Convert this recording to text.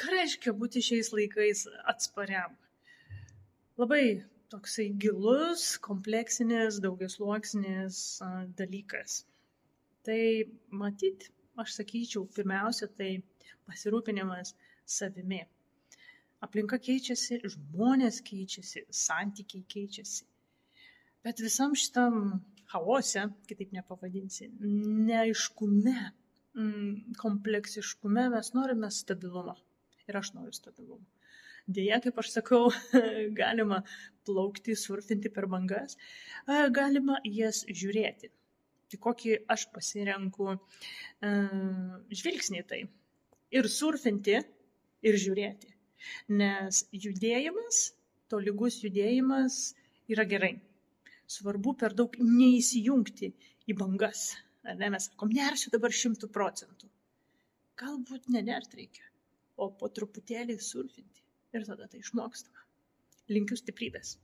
Ką reiškia būti šiais laikais atspariam? Labai toksai gilus, kompleksinis, daugiasluoksnis dalykas. Tai matyt, aš sakyčiau, pirmiausia, tai pasirūpinimas savimi. Aplinka keičiasi, žmonės keičiasi, santykiai keičiasi. Bet visam šitam chaose, kitaip nepavadinsi, neaiškume, kompleksiškume mes norime stabilumo. Ir aš noriu stabilumo. Deja, kaip aš sakau, galima plaukti, surfinti per bangas, galima jas žiūrėti. Tai kokį aš pasirenku žvilgsnį tai. Ir surfinti, ir žiūrėti. Nes judėjimas, tolygus judėjimas yra gerai. Svarbu per daug neįsijungti į bangas. Ar ne, mes sakom, nersiu dabar 100%. Galbūt nenert reikia, o po truputėlį surfinti. Ir tada tai išmokstama. Linkiu stiprybės.